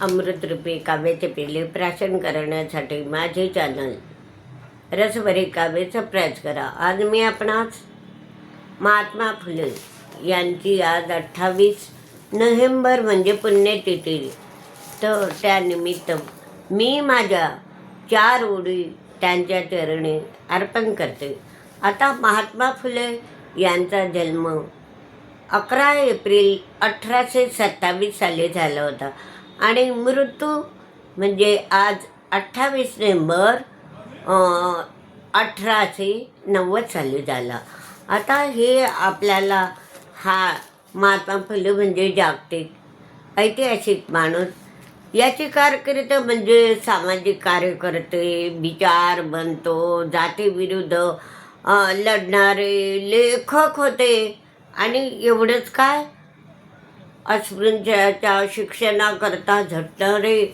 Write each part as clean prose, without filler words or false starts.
अमृतरूपी काव्याचे पेले प्राशन करण्यासाठी माझे चॅनल रसभरी काव्याचा प्रयास करा. आज मी आपणास महात्मा फुले यांची आज 28 नोव्हेंबर म्हणजे पुण्यतिथी, तर त्यानिमित्त मी माझ्या 4 ओळी त्यांच्या चरणी अर्पण करते. आता महात्मा फुले यांचा जन्म 11 एप्रिल 1827 साली झाला होता आणि मृत्यू म्हणजे आज 28 नोव्हेंबर 1890 साली झाला. आता हे आपल्याला हा महात्मा फुले म्हणजे जागतिक ऐतिहासिक माणूस, याची कारकीर्द म्हणजे सामाजिक कार्यकर्ते, विचार बनतो, जातीविरुद्ध लढणारे लेखक होते. आणि एवढंच काय, अस्पृश्याच्या शिक्षणाकरता झटणारे,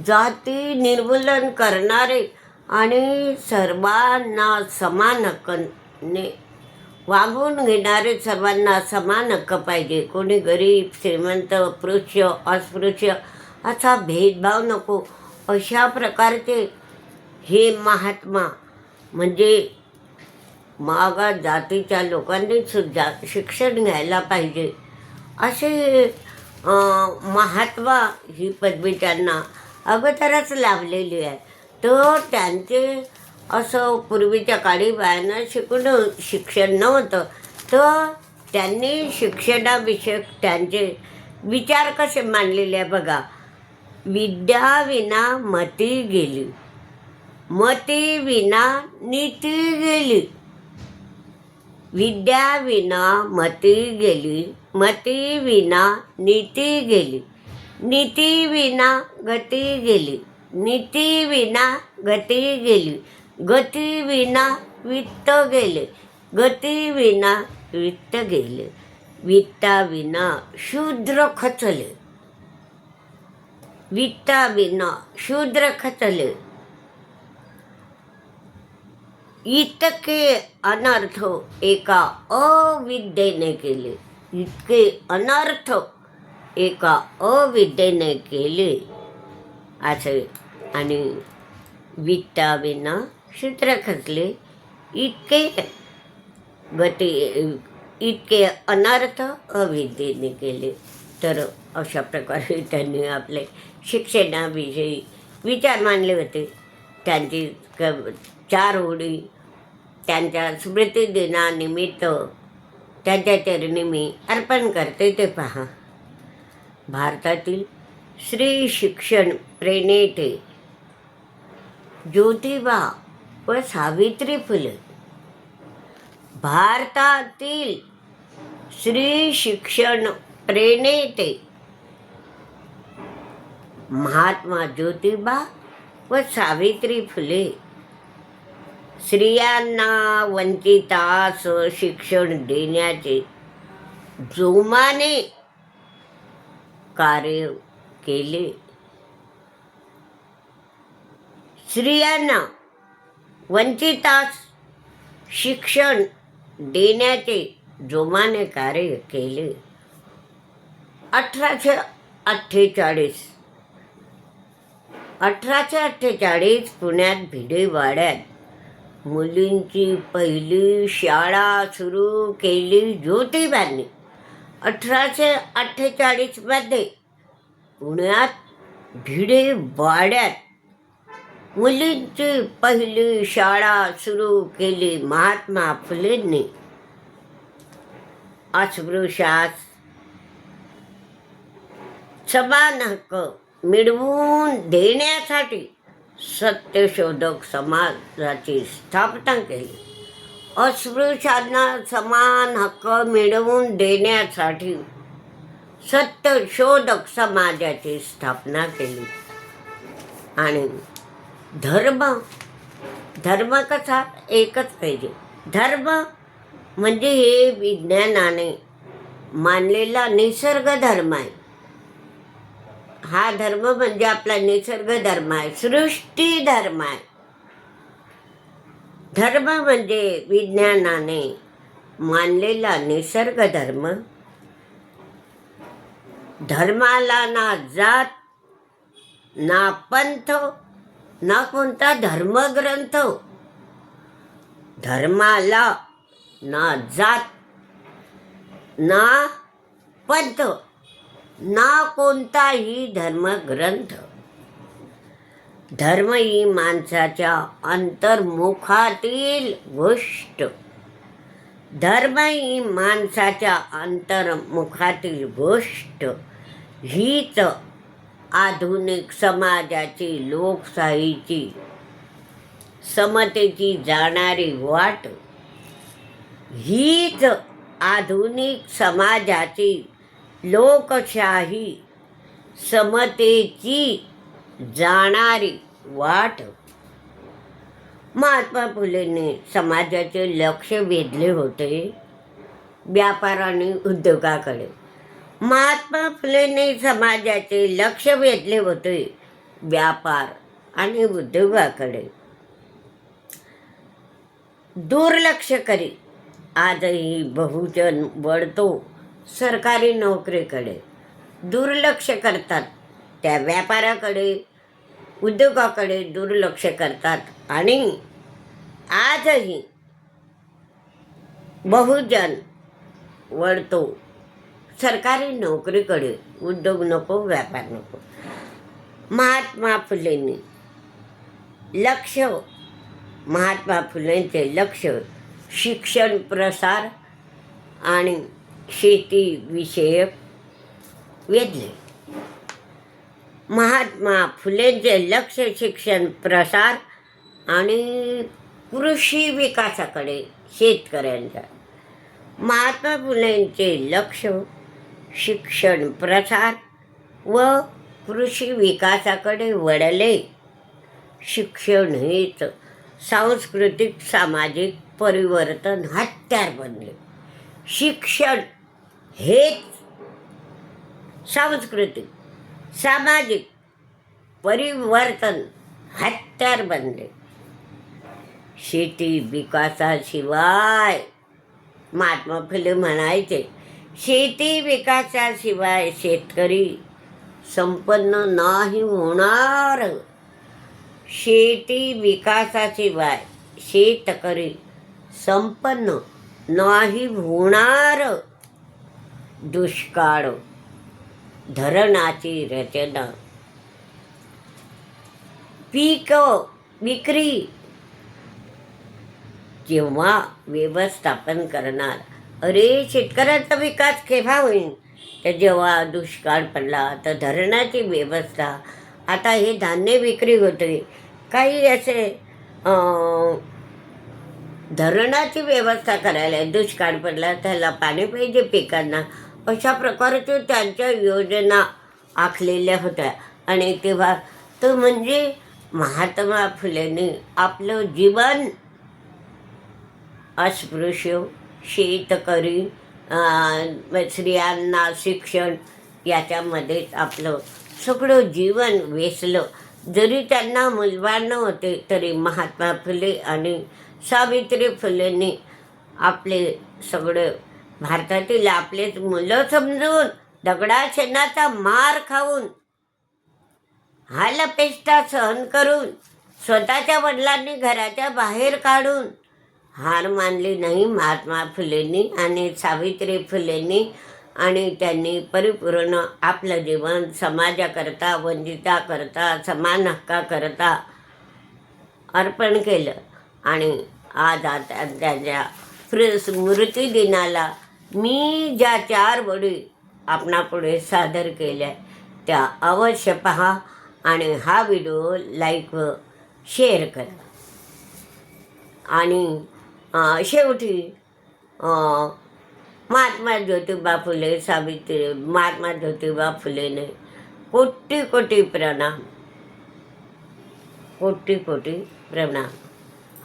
जाती निर्मूलन करणारे आणि सर्वांना समान हक्काने वागवून घेणारे, सर्वांना समान हक्क पाहिजे, कोणी गरीब श्रीमंत पुरुष अस्पृश्य असा भेदभाव नको, अशा प्रकारचे हे महात्मा म्हणजे मागास जातीच्या लोकांनी सुद्धा शिक्षण घ्यायला पाहिजे असे महात्मा ही पदवी त्यांना अगोदरच लाभलेली आहे. तर त्यांचे असं पूर्वीच्या काळी बायांना शिक्षण नव्हतं, तर त्यांनी शिक्षणाविषयक त्यांचे विचार कसे मांडलेले आहे बघा. विद्या विना मती गेली, मती विना नीती गेली, विद्या विना मती गेली, मती विना नीती गेली, नीती विना गती गेली, नीती विना गती गेली, गती विना वित्त गेले, गती विना वित्त गेले, वित्ता विना शूद्र खचले, वित्ता विना शूद्र खचले. इतके अनर्थ एका अविद्येने केले, इतके अनर्थ एका अविद्येने केले असे. आणि वित्ता विना शूद्र खचले, इतके अनर्थ अविद्येने केले. तर अशा प्रकारे त्यांनी आपले शिक्षणाविषयी विचार मांडले होते. त्यांची 4 ओळी त्यांच्या स्मृती दिनानिमित्त त्यांच्या चरणी मी अर्पण करते. ते पहा. भारतातील स्त्री शिक्षण प्रेरणेते ज्योतिबा व सावित्री फुले. भारतातील स्त्री शिक्षण प्रेरणेते महात्मा ज्योतिबा व सावित्री फुले. स्त्रियांना वंचितास शिक्षण देण्याचे जोमाने कार्य केले. स्त्रियांना वंचितास शिक्षण देण्याचे जोमाने कार्य केले. 1848 पुण्यात भिडेवाड्यात मुलींची पहिली शाळा सुरू केली ज्योतिबांनी. 1848 मध्ये पुण्यात भिडेवाड्यात मुलींची पहिली शाळा सुरू केली महात्मा फुलेंनी. अस्पृश्यास समान हक्क मिळवून देण्यासाठी सत्यशोधक समाजाची स्थापना केली. अस्पृश्यांना समान हक्क मिळवून देण्यासाठी सत्यशोधक समाजाची स्थापना केली. आणि धर्म कसा एकच पाहिजे. धर्म म्हणजे हे विज्ञानाने मानलेला निसर्ग धर्म आहे. हा धर्म म्हणजे आपला निसर्ग धर्म आहे, सृष्टी धर्म आहे. धर्म म्हणजे विज्ञानाने मानलेला निसर्ग धर्म. धर्माला ना जात ना पंथ, ना कोणता धर्मग्रंथ, धर्माला ना जात, ना पंथ, ना कोणताही धर्मग्रंथ. धर्म ही माणसाच्या अंतर्मुखातील गोष्ट. धर्म ही माणसाच्या अंतर्मुखातील गोष्ट हीच आधुनिक समाजाची, लोकशाहीची, समतेची जाणारी वाट. हीच आधुनिक समाजाची, लोकशाही, समतेची जाणारी वाट. महात्मा फुलेंनी समाजाचे लक्ष वेधले होते व्यापार आणि उद्योगाकडे. महात्मा फुलेंनी समाजाचे लक्ष वेधले होते व्यापार आणि उद्योगाकडे. दुर्लक्ष करी आजही बहुजन वळतो सरकारी नोकरीकडे. दुर्लक्ष करतात त्या व्यापाराकडे, उद्योगाकडे दुर्लक्ष करतात. आणि आजही बहुजन वळतो सरकारी नोकरीकडे. उद्योग नको, व्यापार नको. महात्मा फुलेंनी लक्ष, महात्मा फुलेंचे लक्ष शिक्षण प्रसार आणि शेतीविषयक वेधले. महात्मा फुलेंचे लक्ष शिक्षण प्रसार आणि कृषी विकासाकडे, शेतकऱ्यांच्या. महात्मा फुलेंचे लक्ष शिक्षण प्रसार व कृषी विकासाकडे वळले. शिक्षण हेच सांस्कृतिक सामाजिक परिवर्तन हत्यार बनले. शिक्षण हेच सांस्कृतिक सामाजिक परिवर्तन हत्यार बनले. शेती विकासाशिवाय, महात्मा फुले म्हणायचे, शेती विकासाशिवाय शेतकरी संपन्न नाही होणार. शेती विकासाशिवाय शेतकरी संपन्न नाही होणार. दुष्काळ, धरणाची रचना, पीक विक्री जेव्हा व्यवस्थापन करणार. अरे शेतकऱ्याचा विकास केव्हा होईल? तर जेव्हा दुष्काळ पडला तर धरणाची व्यवस्था. आता हे धान्य विक्री होते, काही असे धरणाची व्यवस्था करायला. दुष्काळ पडला त्याला पाणी पाहिजे पिकांना. अशा प्रकारच्या त्यांच्या योजना आखलेल्या होत्या. आणि तेव्हा तर म्हणजे महात्मा फुलेंनी आपलं जीवन अस्पृश्य, शेतकरी, स्त्रियांना शिक्षण याच्यामध्येच आपलं सगळं जीवन वेचलं. जरी त्यांना मुलबाळ नव्हते तरी महात्मा फुले आणि सावित्री फुलेंनी आपले सगळं भारतातील आपलेच मुलं समजून, दगडा शेणाचा मार खाऊन, हालअपेष्टा सहन करून, स्वतःच्या वडिलांनी घराच्या बाहेर काढून हार मानली नाही महात्मा फुलेंनी आणि सावित्री फुलेंनी. आणि त्यांनी परिपूर्ण आपलं जीवन समाजाकरता, वंचिताकरता, समान हक्काकरता अर्पण केलं. आणि आज आता त्यांच्या स्मृती दिनाला मी ज्या 4 बळी आपणापुढे सादर केल्या त्या अवश्य पहा आणि हा व्हिडिओ लाईक व शेअर करा. आणि शेवटी महात्मा ज्योतिबा फुले, सावित्री, महात्मा ज्योतिबा फुलेने कोटी कोटी प्रणाम, कोटी कोटी प्रणाम.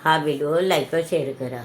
हा व्हिडिओ लाईक व शेअर करा.